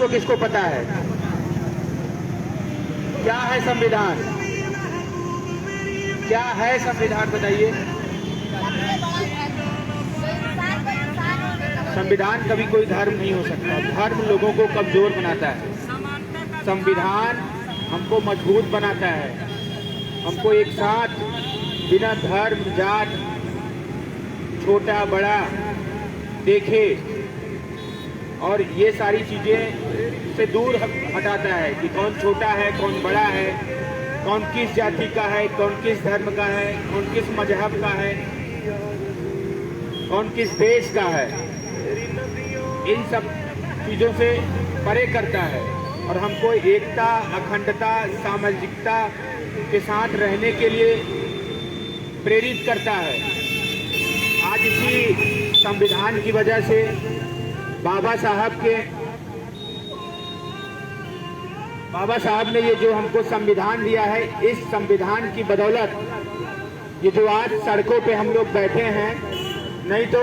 किसको किसको पता है क्या है संविधान? क्या है संविधान बताइए। संविधान कभी कोई धर्म नहीं हो सकता। धर्म लोगों को कमजोर बनाता है, संविधान हमको मजबूत बनाता है, हमको एक साथ बिना धर्म जात छोटा बड़ा देखे और ये सारी चीजें से दूर हटाता है कि कौन छोटा है कौन बड़ा है, कौन किस जाति का है, कौन किस धर्म का है, कौन किस मजहब का है, कौन किस देश का है। इन सब चीजों से परे करता है और हमको एकता, अखंडता, सामाजिकता के साथ रहने के लिए प्रेरित करता है। आज इसी संविधान की वजह से बाबा साहब ने ये जो हमको संविधान दिया है, इस संविधान की बदौलत ये जो आज सड़कों पे हम लोग बैठे हैं, नहीं तो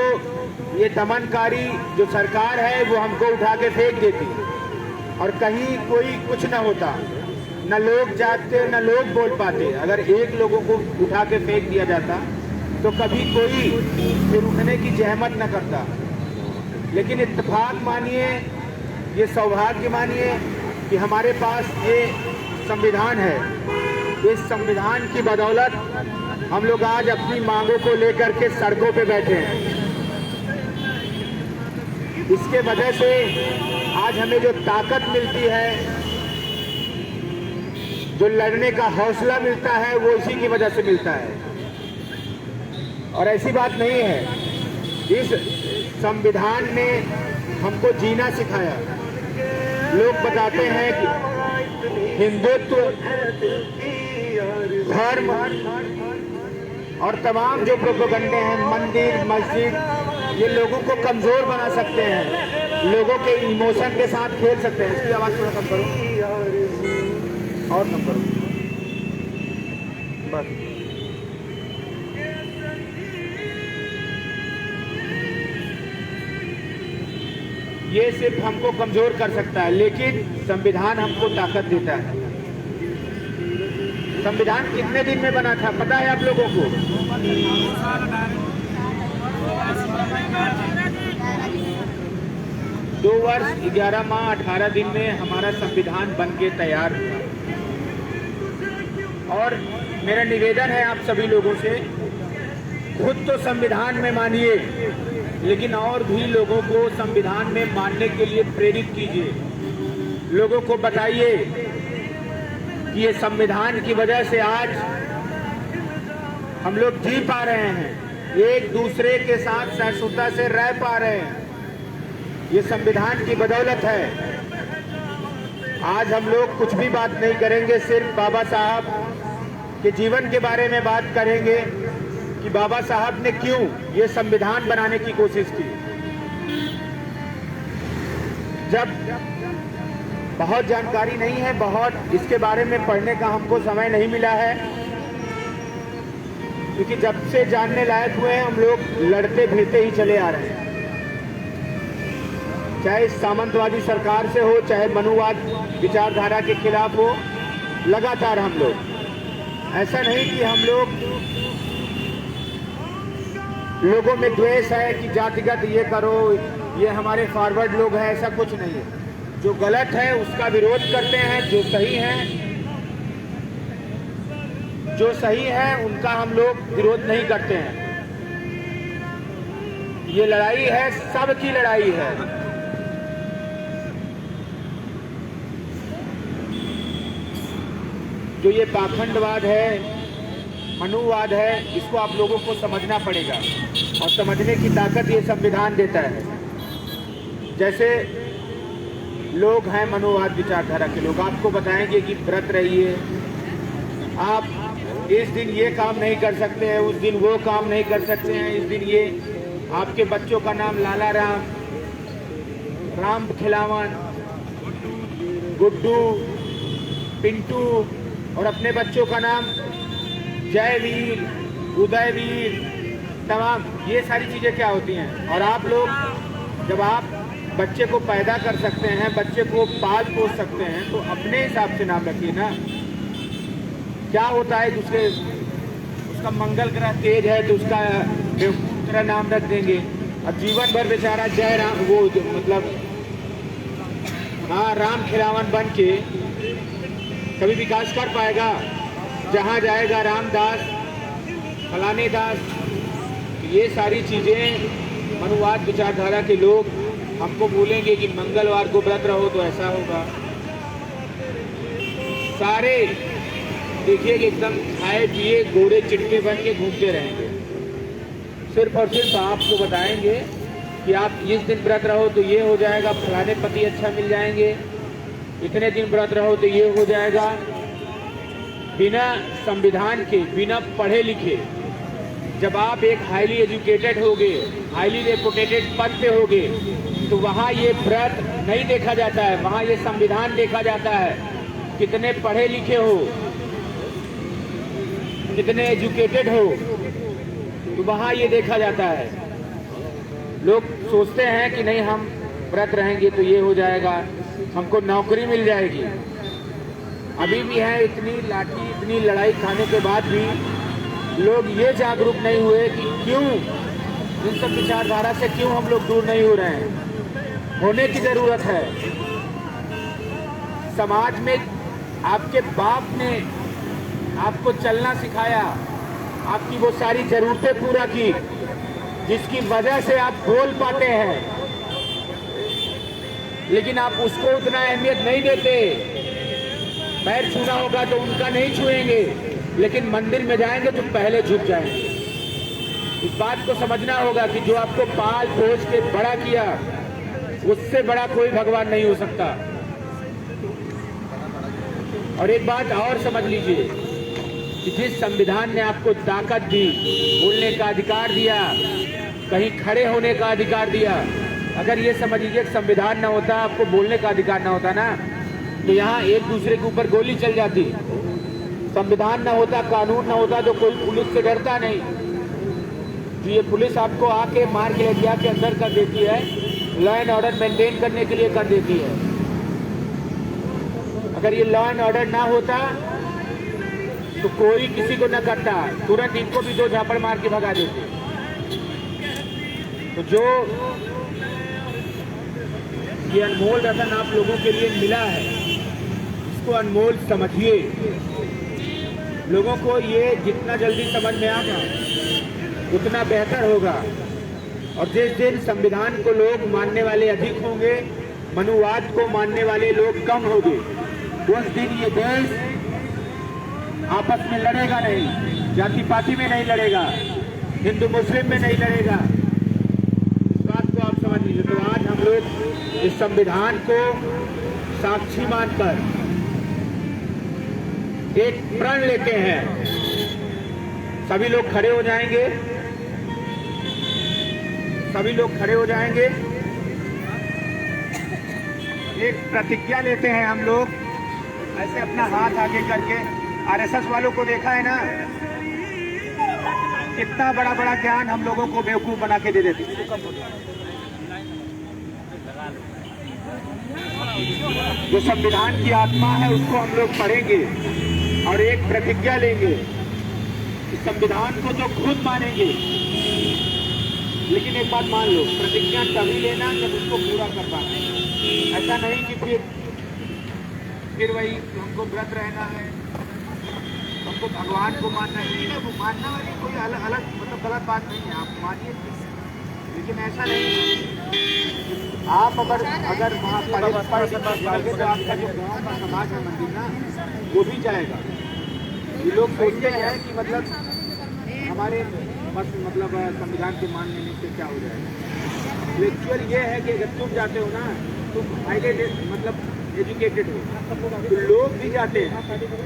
ये दमनकारी जो सरकार है वो हमको उठा के फेंक देती और कहीं कोई कुछ न होता, न लोग जागते न लोग बोल पाते। अगर एक लोगों को उठा के फेंक दिया जाता तो कभी कोई फिर उठने की जहमत न करता। लेकिन इत्तेफाक मानिए, ये सौभाग्य मानिए कि हमारे पास ये संविधान है। इस संविधान की बदौलत हम लोग आज अपनी मांगों को लेकर के सड़कों पे बैठे हैं। इसके वजह से आज हमें जो ताकत मिलती है, जो लड़ने का हौसला मिलता है, वो इसी की वजह से मिलता है। और ऐसी बात नहीं है, इस संविधान ने हमको जीना सिखाया। लोग बताते हैं कि हिंदुत्व, धर्म और तमाम जो प्रोपेगेंडे हैं, मंदिर मस्जिद, ये लोगों को कमजोर बना सकते हैं, लोगों के इमोशन के साथ खेल सकते हैं। इसकी आवाज थोड़ा कम करो और कम करो बस। ये सिर्फ हमको कमजोर कर सकता है, लेकिन संविधान हमको ताकत देता है। संविधान कितने दिन में बना था पता है आप लोगों को? 2 वर्ष 11 माह 18 दिन में हमारा संविधान बन के तैयार हुआ। और मेरा निवेदन है आप सभी लोगों से, खुद तो संविधान में मानिए, लेकिन और भी लोगों को संविधान में मानने के लिए प्रेरित कीजिए। लोगों को बताइए कि ये संविधान की वजह से आज हम लोग जी पा रहे हैं, एक दूसरे के साथ सहिष्णुता से रह पा रहे हैं। ये संविधान की बदौलत है। आज हम लोग कुछ भी बात नहीं करेंगे, सिर्फ बाबा साहब के जीवन के बारे में बात करेंगे कि बाबा साहब ने क्यों ये संविधान बनाने की कोशिश की। जब बहुत जानकारी नहीं है, बहुत इसके बारे में पढ़ने का हमको समय नहीं मिला है, क्योंकि जब से जानने लायक हुए हैं हम लोग लड़ते भिड़ते ही चले आ रहे हैं। चाहे सामंतवादी सरकार से हो, चाहे मनुवाद विचारधारा के खिलाफ हो, लगातार हम लोग, ऐसा नहीं कि हम लोगों में द्वेष है कि जातिगत ये करो, ये हमारे फॉरवर्ड लोग हैं, ऐसा कुछ नहीं है। जो गलत है उसका विरोध करते हैं, जो सही है उनका हम लोग विरोध नहीं करते हैं। ये लड़ाई है, सबकी लड़ाई है। जो ये पाखंडवाद है, मनुवाद है, इसको आप लोगों को समझना पड़ेगा और समझने की ताकत ये संविधान देता है। जैसे लोग हैं मनुवाद विचारधारा के लोग, आपको बताएंगे कि व्रत रहिए, आप इस दिन ये काम नहीं कर सकते हैं, उस दिन वो काम नहीं कर सकते हैं, इस दिन ये, आपके बच्चों का नाम लाला राम, राम खिलावन, गुड्डू, पिंटू, और अपने बच्चों का नाम जयवीर, उदयवीर, तमाम ये सारी चीज़ें क्या होती हैं। और आप लोग जब आप बच्चे को पैदा कर सकते हैं, बच्चे को पाल पोस सकते हैं, तो अपने हिसाब से नाम रखिए ना। क्या होता है दूसरे, उसका मंगल ग्रह तेज है तो उसका बेवकूफ नाम रख देंगे। अब जीवन भर बेचारा जय राम, वो मतलब हाँ राम खिलावन बन के कभी विकास कर पाएगा? जहाँ जाएगा रामदास फलाने दास। ये सारी चीजें मनुवाद विचारधारा के लोग हमको बोलेंगे कि मंगलवार को व्रत रहो तो ऐसा होगा। सारे देखिए कि एकदम खाए पिए घोड़े चिटके बन के घूमते रहेंगे, सिर्फ और सिर्फ आपको बताएंगे कि आप इस दिन व्रत रहो तो ये हो जाएगा, फलाने पति अच्छा मिल जाएंगे, इतने दिन व्रत रहो तो ये हो जाएगा। बिना संविधान के, बिना पढ़े लिखे, जब आप एक हाईली एजुकेटेड होगे, हाईली रेपुटेटेड पद पे होगे, तो वहाँ ये व्रत नहीं देखा जाता है, वहाँ ये संविधान देखा जाता है। कितने पढ़े लिखे हो, कितने एजुकेटेड हो, तो वहाँ ये देखा जाता है। लोग सोचते हैं कि नहीं हम व्रत रहेंगे तो ये हो जाएगा, हमको नौकरी मिल जाएगी। अभी भी है इतनी लाठी, इतनी लड़ाई खाने के बाद भी लोग ये जागरूक नहीं हुए कि क्यों इन सब विचारधारा से क्यों हम लोग दूर नहीं हो रहे हैं। होने की जरूरत है। समाज में आपके बाप ने आपको चलना सिखाया, आपकी वो सारी जरूरतें पूरा की जिसकी वजह से आप बोल पाते हैं, लेकिन आप उसको उतना अहमियत नहीं देते। पैर छूना होगा तो उनका नहीं छुएंगे, लेकिन मंदिर में जाएंगे तो पहले झुक जाएंगे। इस बात को समझना होगा कि जो आपको पाल पोस के बड़ा किया, उससे बड़ा कोई भगवान नहीं हो सकता। और एक बात और समझ लीजिए कि जिस संविधान ने आपको ताकत दी, बोलने का अधिकार दिया, कहीं खड़े होने का अधिकार दिया, अगर ये समझ लीजिए संविधान ना होता, आपको बोलने का अधिकार ना होता ना, तो यहाँ एक दूसरे के ऊपर गोली चल जाती। संविधान ना होता, कानून ना होता, तो कोई पुलिस से डरता नहीं। तो ये पुलिस आपको आके मार के हथिया के अंदर कर देती है, लॉ एंड ऑर्डर मेंटेन करने के लिए कर देती है। अगर ये लॉ एंड ऑर्डर ना होता तो कोई किसी को न करता, तुरंत इनको भी दो झापड़ मार के भगा देते। तो जो ये अनमोल रतन आप लोगों के लिए मिला है, इसको अनमोल समझिए। लोगों को ये जितना जल्दी समझ में आगा उतना बेहतर होगा। और जिस दिन संविधान को लोग मानने वाले अधिक होंगे, मनुवाद को मानने वाले लोग कम होंगे, उस दिन ये देश आपस में लड़ेगा नहीं, जाति पाति में नहीं लड़ेगा, हिंदू मुस्लिम में नहीं लड़ेगा। इस बात को आप समझ लीजिए। तो आज हम लोग इस संविधान को साक्षी मानकर एक प्रण लेते हैं। सभी लोग खड़े हो जाएंगे, सभी लोग खड़े हो जाएंगे। एक प्रतिज्ञा लेते हैं हम लोग, ऐसे अपना हाथ आगे करके। आरएसएस वालों को देखा है ना, कितना बड़ा बड़ा ज्ञान हम लोगों को बेवकूफ बना के दे देते। जो संविधान की आत्मा है उसको हम लोग पढ़ेंगे और एक प्रतिज्ञा लेंगे। इस संविधान को तो खुद मानेंगे, लेकिन एक बात मान लो, प्रतिज्ञा तभी लेना जब उसको पूरा कर पाना। ऐसा नहीं कि फिर वही हमको व्रत रहना है, हमको भगवान को मानना है। वो मानना वाली कोई अलग मतलब गलत बात नहीं है, आप मानिए, लेकिन ऐसा नहीं। आप अगर वहाँ पढ़ेंगे तो आपका जो गाँव का समाज है, मंदिर ना, वो भी जाएगा। ये लोग सोचते हैं कि मतलब हमारे मतलब संविधान के मान लेने से क्या हो जाएगा। एक्चुअल ये है कि अगर तुम जाते हो ना, तुम हाईली मतलब एजुकेटेड हो, तो लोग भी जाते हैं,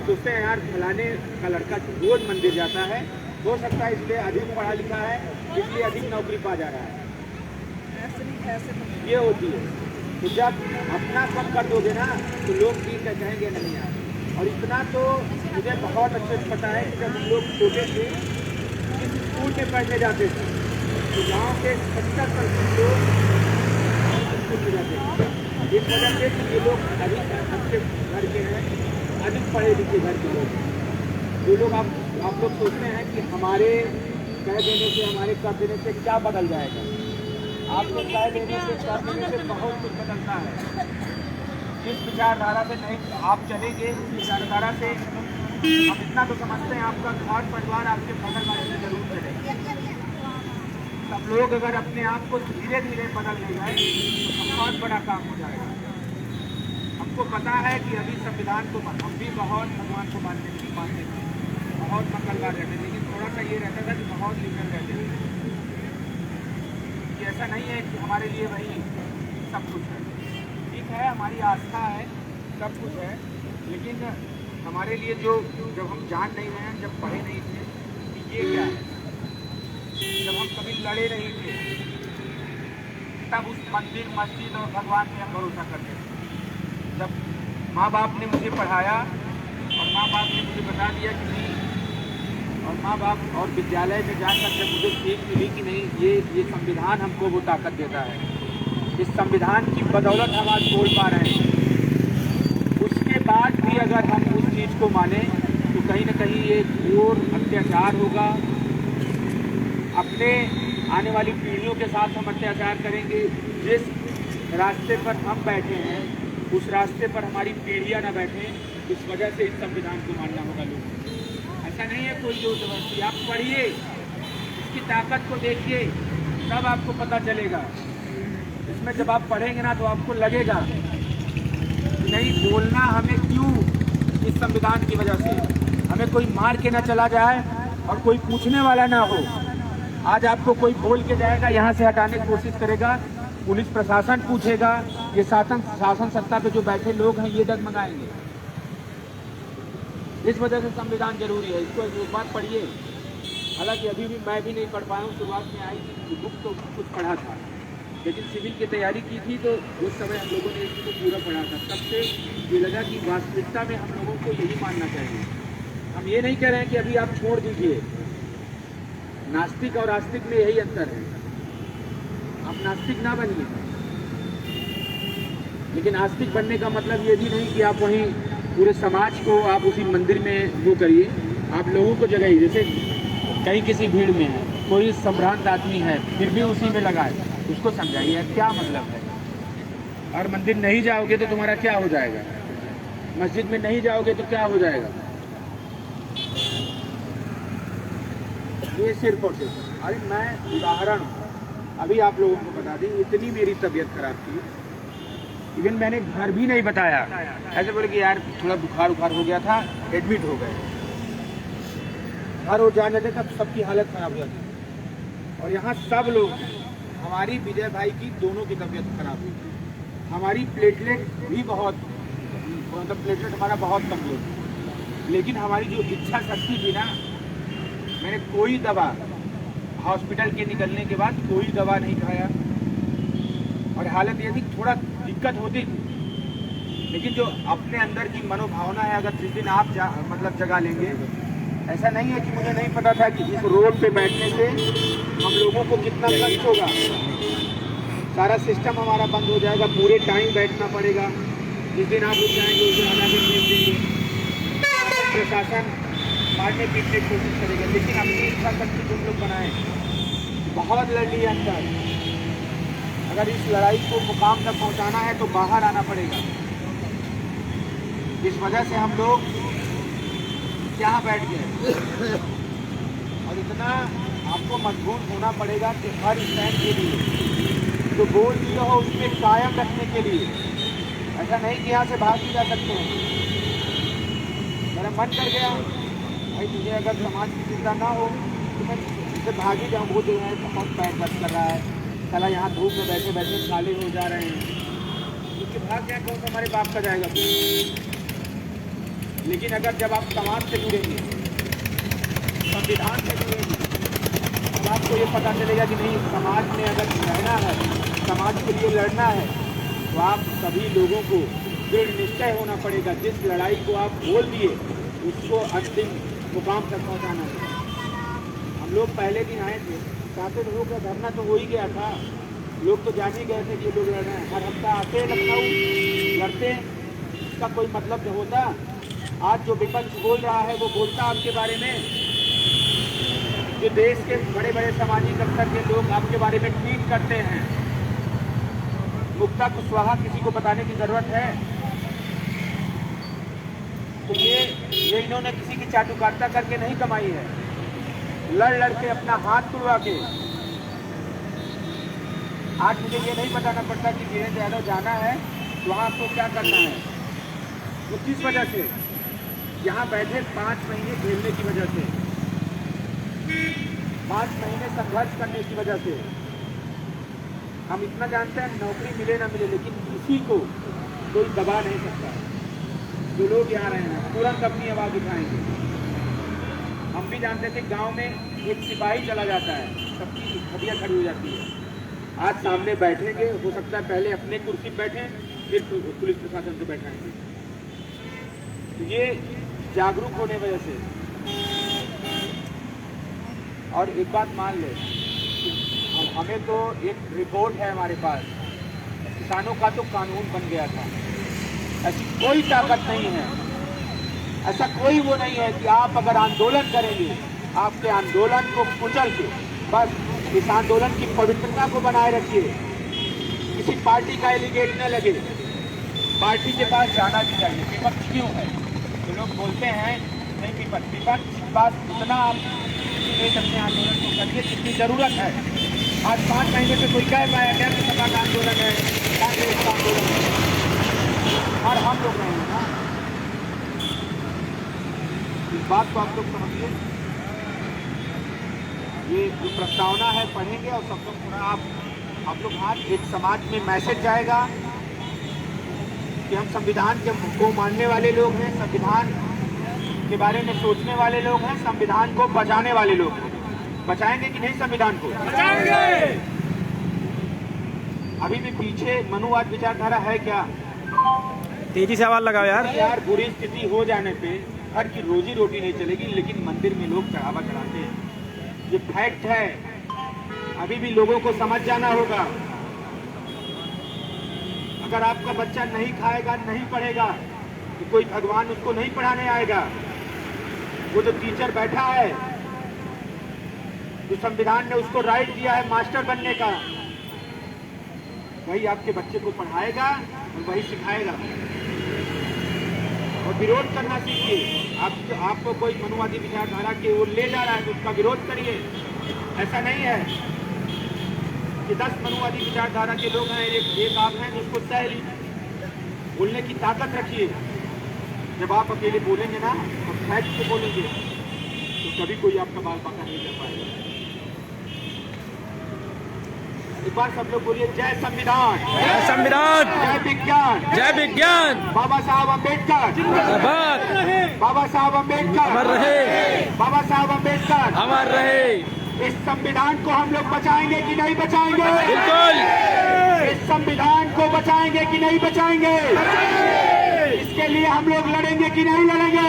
सोचते हैं यार फलाने का लड़का रोज मंदिर जाता है, हो सकता है इसलिए अधिक पढ़ा लिखा है, इसलिए अधिक नौकरी पा जा रहा है। ये होती है। तो जब अपना कम कर दोगे ना, तो लोग ठीक है कहेंगे नहीं यार। और इतना तो मुझे बहुत अच्छे से पता है कि जब हम लोग छोटे थे, जिस स्कूल में पढ़ने जाते थे, तो गाँव के 70% लोग मुश्किल हो जाते हैं। इस वजह से ये लोग अधिक अच्छे घर के हैं, अधिक पढ़े लिखे घर के लोग। जो लोग आप लोग सोचते हैं कि हमारे कह देने से, हमारे कर देने से क्या बदल जाएगा। आप लोग कह देने से, कर देने से बहुत कुछ बदलता है। जिस विचारधारा से नहीं आप चलेंगे, उस विचारधारा से हम इतना तो समझते हैं आपका घर परिवार आपके बगल वाले से जरूर चलेगा। सब लोग अगर अपने आप को धीरे धीरे बदल ले जाए तो बहुत बड़ा काम हो जाएगा। हमको पता है कि अभी संविधान को हम भी बहुत भगवान को मानते थे, बहुत मंगलवार रहते, लेकिन थोड़ा सा ये रहता था कि बहुत लिबरल रहते थे। कि ऐसा नहीं है कि हमारे लिए वही सब कुछ है। ठीक है, हमारी आस्था है, सब कुछ है, लेकिन हमारे लिए जो जब हम जान नहीं रहे हैं, जब पढ़े नहीं थे कि ये क्या है, जब हम कभी लड़े नहीं थे, तब उस मंदिर मस्जिद और भगवान पे हम भरोसा करते थे। जब माँ बाप ने मुझे पढ़ाया और माँ बाप ने मुझे बता दिया कि नहीं, और माँ बाप और विद्यालय में जाकर जब मुझे सीख मिली कि नहीं ये संविधान हमको वो ताकत देता है, इस संविधान की बदौलत हम आज बोल पा रहे हैं। उसके बाद भी अगर हम उस चीज़ को माने तो कहीं ना कहीं ये घोर अत्याचार होगा। अपने आने वाली पीढ़ियों के साथ हम अत्याचार करेंगे। जिस रास्ते पर हम बैठे हैं उस रास्ते पर हमारी पीढ़ियां न बैठें, इस वजह से इस संविधान को मानना होगा लोगों। ऐसा नहीं है कोई जोर जबरदस्ती। आप पढ़िए, इसकी ताकत को देखिए, तब आपको पता चलेगा। इसमें जब आप पढ़ेंगे ना तो आपको लगेगा कि नहीं, बोलना हमें क्यों, इस संविधान की वजह से हमें कोई मार के ना चला जाए और कोई पूछने वाला ना हो। आज आपको कोई बोल के जाएगा, यहाँ से हटाने की कोशिश करेगा, पुलिस प्रशासन पूछेगा, ये शासन सत्ता पे जो बैठे लोग हैं ये डगमगाएंगे। इस वजह से संविधान जरूरी है। इसको एक बार पढ़िए। हालांकि अभी भी मैं भी नहीं पढ़ पाया हूँ, शुरुआत में आई थी बुक तो कुछ पढ़ा था, लेकिन सिविल की तैयारी की थी तो उस समय हम लोगों ने इसको पूरा पढ़ा था। तब से ये लगा कि वास्तविकता में हम लोगों को यही मानना चाहिए। हम ये नहीं कह रहे हैं कि अभी आप छोड़ दीजिए, नास्तिक और आस्तिक में यही अंतर है। आप नास्तिक ना बनिए, लेकिन आस्तिक बनने का मतलब ये भी नहीं कि आप वहीं पूरे समाज को आप उसी मंदिर में वो करिए। आप लोगों को जगाइए। जैसे कहीं किसी भीड़ में है, कोई संभ्रांत आदमी है, फिर भी उसी में लगाए, उसको समझाइए क्या मतलब है। और मंदिर नहीं जाओगे तो तुम्हारा क्या हो जाएगा, मस्जिद में नहीं जाओगे तो क्या हो जाएगा। ये सिर्फ और सिर्फ अरे मैं उदाहरण अभी आप लोगों को बता दी, इतनी मेरी तबीयत खराब थी, इवन मैंने घर भी नहीं बताया। ऐसे बोले कि यार थोड़ा बुखार हो गया था, एडमिट हो गए। घर हो जाने थे तब सबकी हालत खराब हो जाती। और यहाँ सब लोग, हमारी विजय भाई की दोनों की तबीयत खराब हुई, हमारी प्लेटलेट भी बहुत, मतलब प्लेटलेट हमारा बहुत कमजोर थी, लेकिन हमारी जो इच्छा शक्ति थी ना, मैंने कोई दवा हॉस्पिटल के निकलने के बाद कोई दवा नहीं खाया। और हालत ये थी, थोड़ा दिक्कत होती थी, लेकिन जो अपने अंदर की मनोभावना है, अगर जिस दिन आप मतलब जगा लेंगे। ऐसा नहीं है कि मुझे नहीं पता था कि इस रोड पे बैठने से हम लोगों को कितना कष्ट होगा। सारा सिस्टम हमारा बंद हो जाएगा, पूरे टाइम बैठना पड़ेगा। जिस दिन आप उठ जाएंगे उस दिन आधा दिन नियम देंगे, प्रशासन मारने पीटने की कोशिश करेगा। लेकिन अपनी इच्छा शक्ति तुम लोग बनाए, बहुत लड़ लिया अंदर। अगर इस लड़ाई को मुकाम तक पहुंचाना है तो बाहर आना पड़ेगा। इस वजह से हम लोग यहाँ बैठ गए। और इतना आपको मजबूत होना पड़ेगा कि हर स्टैंड के लिए जो बोल दिया हो उसमें कायम रखने के लिए। ऐसा नहीं कि यहाँ से भाग भी जा सकते हैं। मेरा मन कर गया भाई, तुझे अगर समाज की चिंता ना हो तो मैं इससे भाग ही जाऊँ। वो जो है बहुत पैर दर्द कर रहा है, चला यहाँ धूप में बैठे बैठे खाली हो जा रहे हैं, उसके भाग जाए कौन हमारे बाप का जाएगा। लेकिन अगर जब आप समाज से जुड़ेंगे, संविधान से जुड़ेंगे, तब आपको ये पता चलेगा कि नहीं, समाज में अगर रहना है, समाज के लिए लड़ना है, तो आप सभी लोगों को दृढ़ निश्चय होना पड़ेगा। जिस लड़ाई को आप बोल दिए उसको अंतिम मुकाम तक पहुँचाना है। हम लोग पहले दिन आए थे, 7 लोगों का धरना तो हो ही गया था, लोग तो जान ही गए थे कि ये लोग लड़ रहे हैं। हर हफ्ता आते हैं लखनऊ, लड़ते हैं, इसका कोई मतलब नहीं होता। आज जो विपक्ष बोल रहा है वो बोलता आपके बारे में, जो देश के बड़े बड़े सामाजिक स्तर के लोग आपके बारे में ट्वीट करते हैं। मुक्ता कुशवाहा किसी को बताने की जरूरत है? तो ये इन्होंने किसी की चाटुकारिता करके नहीं कमाई है, लड़ लड़ के अपना हाथ तुड़वा के। आज मुझे ये नहीं बताना पड़ता कि वीरेंद्र यादव जाना है तो वहाँ आपको क्या करना है। वो किस वजह से यहाँ बैठे 5 महीने झेलने की वजह से, 5 महीने संघर्ष करने की वजह से। हम इतना जानते हैं नौकरी मिले ना मिले, लेकिन किसी को कोई दबा नहीं सकता। जो लोग यहाँ रहे हैं तुरंत अपनी आवाज़ उठाएंगे। हम भी जानते थे गांव में एक सिपाही चला जाता है, सबकी खबियाँ खड़ी हो जाती है। आज सामने बैठेंगे, हो सकता है पहले अपने कुर्सी पर बैठें, फिर पुलिस प्रशासन से बैठाएंगे। तो ये जागरूक होने वजह से। और एक बात मान ले, हमें तो एक रिपोर्ट है हमारे पास, किसानों का तो कानून बन गया था। ऐसी कोई ताकत नहीं है, ऐसा कोई वो नहीं है कि आप अगर आंदोलन करेंगे, आपके आंदोलन को कुचल के बस इस आंदोलन की पवित्रता को बनाए रखिए, किसी पार्टी का एलिगेट न लगे। पार्टी के पास जाना भी चाहिए। विपक्ष क्यों है? तो लोग बोलते हैं नहीं, विपक्ष के पास उतना आप नहीं सकते, आंदोलन को करिए जितनी जरूरत है। आज 5 महीने से कोई कह पाया क्या कि सपा का आंदोलन है, कांग्रेस का आंदोलन है, और हम लोग रहे हैं ना। इस बात को आप लोग समझिए। ये जो प्रस्तावना है पढ़ेंगे और सब लोग पूरा आप लोग हाथ एक समाज में मैसेज जाएगा कि हम संविधान को मानने वाले लोग हैं, संविधान के बारे में सोचने वाले लोग हैं, संविधान को बचाने वाले लोग हैं। बचाएंगे कि नहीं संविधान को? बचाएंगे। अभी भी पीछे मनुवाद विचारधारा है क्या? तेजी से आवाज लगाओ यार बुरी स्थिति हो जाने पे हर की रोजी रोटी नहीं चलेगी, लेकिन मंदिर में लोग चढ़ावा चढ़ाते हैं। ये फैक्ट है। अभी भी लोगों को समझ जाना होगा। अगर आपका बच्चा नहीं खाएगा, नहीं पढ़ेगा, तो कोई भगवान उसको नहीं पढ़ाने आएगा। वो जो टीचर बैठा है, जो संविधान ने उसको राइट दिया है मास्टर बनने का, वही आपके बच्चे को पढ़ाएगा और वही सिखाएगा। और विरोध करना सीखिए। आपको कोई मनुवादी विचारधारा की ओर ले जा रहा है तो उसका विरोध करिए। ऐसा नहीं है कि 10 मनुवादी विचारधारा के लोग हैं, एक आप हैं जिसको सह लीजिए। बोलने की ताकत रखिए। जब आप अकेले बोलेंगे ना, और फैक्ट से बोलेंगे, तो कभी कोई आपका बाल बांका नहीं कर पाएगा। एक बार सब लोग बोलिए, जय संविधान, जय संविधान, जय विज्ञान, जय विज्ञान, बाबा साहब अम्बेडकर जिंदाबाद, बाबा साहब अम्बेडकर अमर रहे, बाबा साहब अम्बेडकर अमर रहे। इस संविधान को हम लोग बचाएंगे कि नहीं बचाएंगे? बिल्कुल। इस संविधान को बचाएंगे कि नहीं बचाएंगे? इसके लिए हम लोग लड़ेंगे कि नहीं लड़ेंगे?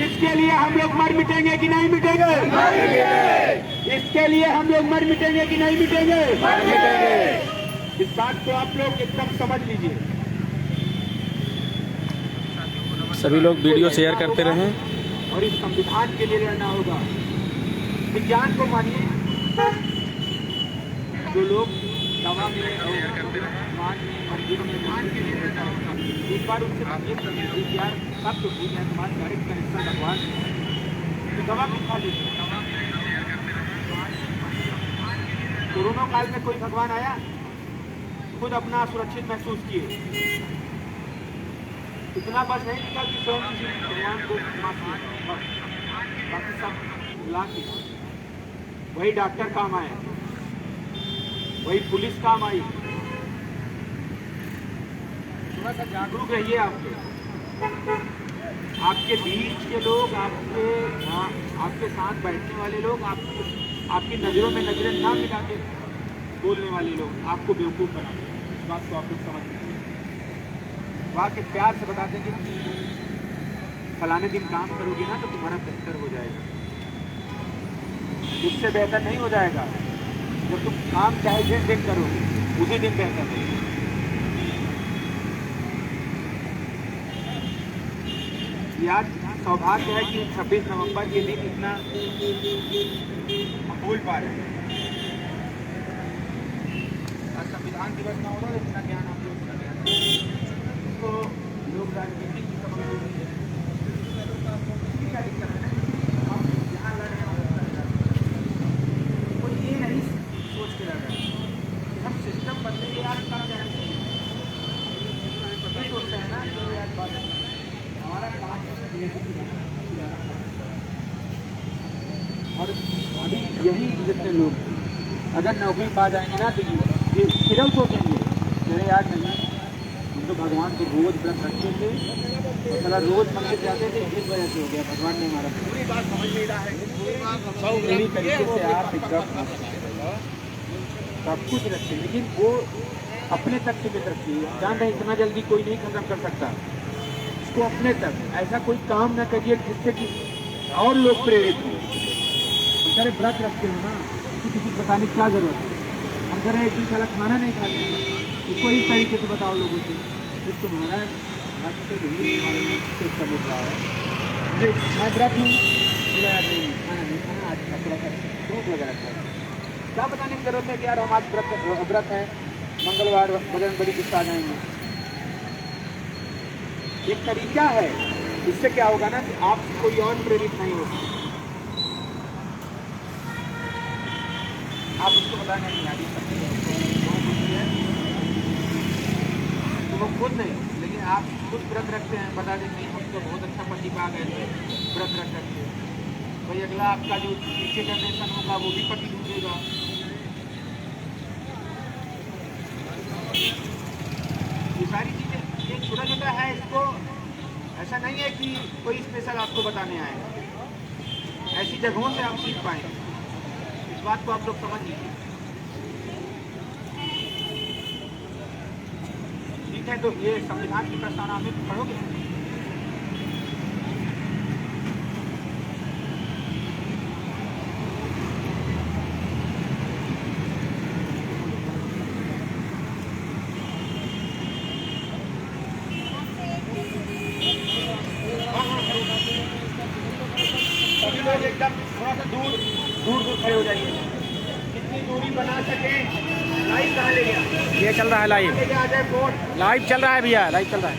इसके लिए हम लोग मर मिटेंगे कि नहीं मिटेंगे? इसके लिए हम लोग मर मिटेंगे कि नहीं मिटेंगे? इस बात को आप लोग एकदम समझ लीजिए। सभी लोग वीडियो शेयर करते रहें और इस संविधान के लिए लड़ना होगा। विज्ञान को मानिए। जो लोग दवा में मंदिर में मान के लिए लड़ना होगा। एक बार उनसे विज्ञान सब तो ठीक है, तुम्हारे गणित का हिस्सा भगवान, तो दवा भी खा लेते। कोरोना काल में कोई भगवान आया? खुद अपना सुरक्षित महसूस किए। इतना बस नहीं लिखा कि स्वयं भगवान को माफ किया, बाकी सब ला के वही डॉक्टर काम आए, वही पुलिस काम आई। थोड़ा सा जागरूक रहिए। आपके बीच के लोग, आपके साथ बैठने वाले लोग, आपकी नज़रों में नजरें ना मिला के बोलने वाले लोग आपको बेवकूफ़ बनाते हैं। इस बात को आप लोग समझ लीजिए। वहाँ के प्यार से बताते हैं कि फलाने दिन काम करोगे ना तो तुम्हारा बेहतर हो जाएगा। इससे बेहतर नहीं हो जाएगा। जब तुम काम चाहे जिस दिन करो उसी दिन बेहतर होगा। यार सौभाग्य है कि 26 नवंबर के दिन इतना हम भूल पा रहे हैं। आज संविधान दिवस ना होता तो इतना ज्ञान हम लोग का ज्ञान तो लोग राजनीति की खबर क्या दिक्कत है। हम यहाँ लड़ रहे हैं कोई ये नहीं सोच के लड़ रहे हैं हम सिस्टम बदलेंगे यार कर जाएंगे। सोचते हैं ना जो यार बात हमारा काम और अभी यही जितने लोग अगर नौकरी पा जाएंगे ना तो ये सिर्फ सोचेंगे मेरे यार नहीं हम तो भगवान को रोज व्रत रखते थे और साला रोज मंदिर जाते थे इस वजह से हो गया भगवान ने हमारा पूरी बात समझ नहीं रहा है। मेरी तरीके से आप सब कुछ रखते लेकिन वो अपने तक सीमित रखिए। जान रहे इतना जल्दी कोई नहीं खत्म कर सकता इसको अपने तक। ऐसा कोई काम ना करिए जिससे कि और लोग प्रेरित हों। सारे व्रत रखते हो ना किसी को बताने की क्या जरूरत है। हम जरा एक दिन साला खाना नहीं खाते इसको इस तरीके से बताओ लोगों से कि तुम्हारा आज से समझ रहा है मैं व्रत हूँ खाना नहीं खाना आज कपड़ा का दूध लगा रखा है। क्या बताने की जरूरत है कि यार हम आज व्रत है मंगलवार बजरंग बली गुस्सा आ जाएंगे। एक तरीका है इससे क्या होगा ना कि आप कोई और प्रेरित नहीं होगा। आप उसको बताने नहीं आदि तो वो खुद नहीं लेकिन आप खुद व्रत रखते हैं बता दें नहीं हम तो बहुत अच्छा पति पा गए थे व्रत रख रखते हैं भाई अगला आपका जो पीछे जनरेशन होगा वो भी पति ढूंढेगा। ये सारी चीज़ें एक छोटा छोटा है इसको ऐसा नहीं है कि कोई स्पेशल आपको बताने आएगा। ऐसी जगहों से आप सीख पाएंगे इस बात को आप लोग समझ लीजिए। ठीक है तो ये संविधान की प्रस्तावना में पढ़ोगे सभी लोग एकदम थोड़ा सा दूर खड़े हो जाइए कितनी दूरी बना सके। लाइव कहाँ ले गया ये चल रहा है लाइव आ जाए बोर्ड लाइव चल रहा है भैया लाइव चल रहा है।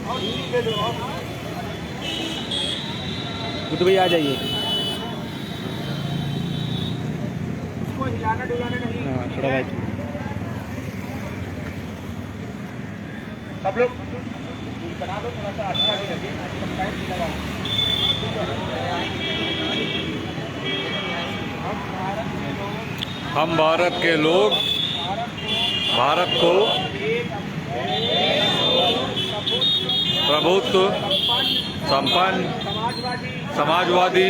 और दूरी दे दो बुद्ध भैया आ जाइए। उसको हिलाना डुलाना नहीं। हाँ थोड़ा लाइट सब लोग बना दो थोड़ा सा अच्छा भी लगे टाइम भी लगा। हम भारत के लोग भारत को प्रभुत्व संपन्न समाजवादी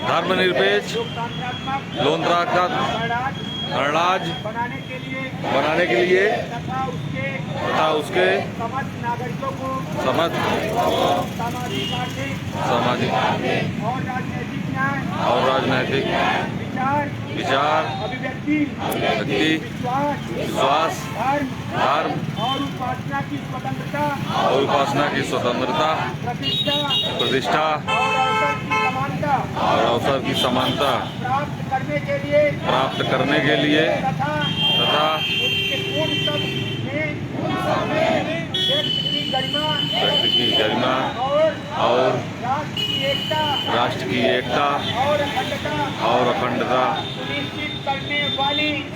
धर्मनिरपेक्ष लोकतांत्रिक गणराज्य बनाने के लिए तथा उसके समस्त सामाजिक और राजनीतिक विचार अभिव्यक्ति विश्वास धर्म और उपासना की स्वतंत्रता प्रतिष्ठा और अवसर की समानता प्राप्त करने के लिए तथा व्यक्ति की गरिमा और राष्ट्र की एकता और अखंडता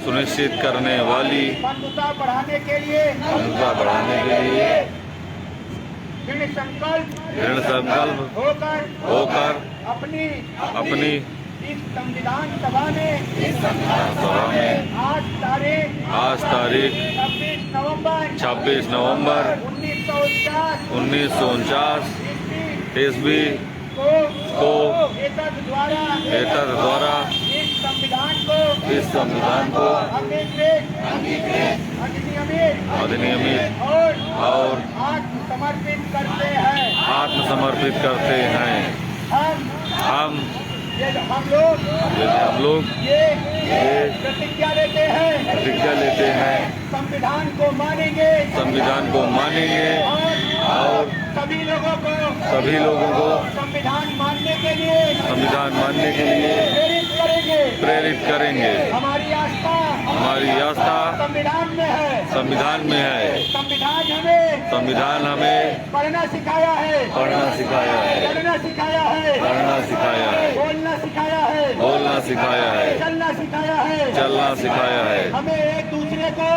सुनिश्चित करने वाली बंधुता बढ़ाने के लिए दृढ़ संकल्प होकर अपनी इस संविधान सभा में आज तारीख 26 नवंबर 1949 ईस्वी को एतद द्वारा इस संविधान को अधिनियमित और आत्मसमर्पित करते हैं। हम लोग ये प्रतिज्ञा लेते हैं संविधान को मानेंगे और सभी लोगों को संविधान मानने के लिए प्रेरित करेंगे। हमारी आस्था संविधान में है। संविधान हमें पढ़ना सिखाया है, चलना सिखाया है, बोलना सिखाया है, चलना सिखाया है। हमें एक दूसरे को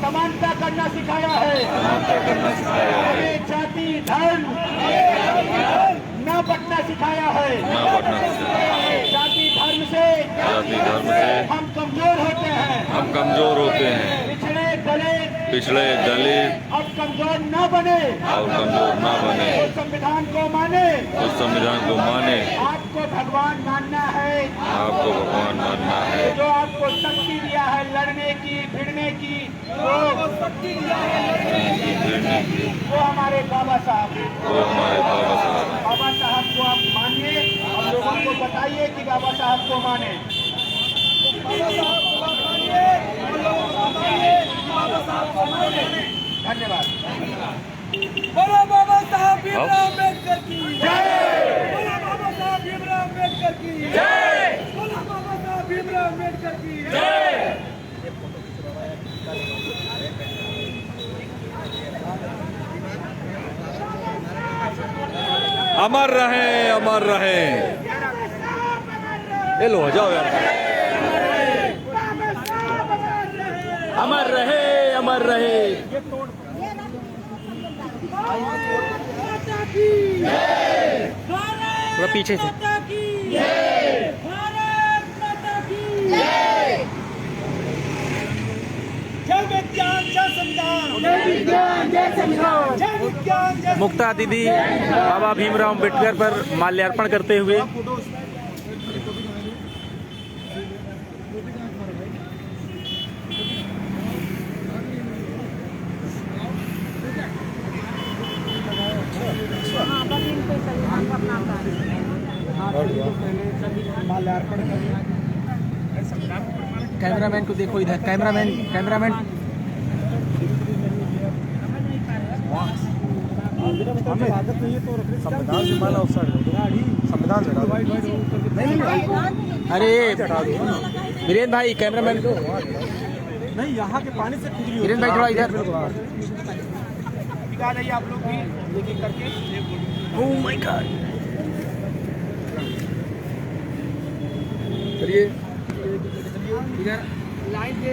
समानता करना सिखाया है। हमें जाति धर्म न बंटना सिखाया है। जाति धर्म से हम कमजोर होते हैं। पिछड़े दलित अब कमजोर न बने। संविधान को माने। आपको भगवान मानना है। जो आपको शक्ति दिया है लड़ने की, भिड़ने की, वो हमारे बाबा साहब को आप मानिए और लोगों को बताइए कि बाबा साहब को माने। धन्यवाद। बोलो बाबा साहब भीमराव अम्बेडकर की जय। बोलो बाबा साहब भीमराव अम्बेडकर की जय। बोलो बाबा साहब भीमराव अम्बेडकर की जय। अमर रहे। ये लो जाओ यार। अमर रहे। थोड़ा पीछे से। मुक्ता दीदी बाबा भीमराव अम्बेडकर पर माल्यार्पण करते हुए कैमरामैन को देखो इधर। कैमरामैन संविधान से माला संविधान से अरे वीरेंद्र भाई कैमरामैन को नहीं, यहाँ के पानी से खुजली वीरेंद्र भाई थोड़ा इधर निकाल आइए आप लोग भी एक करके। Oh my God. चलिए इधर लाइन पे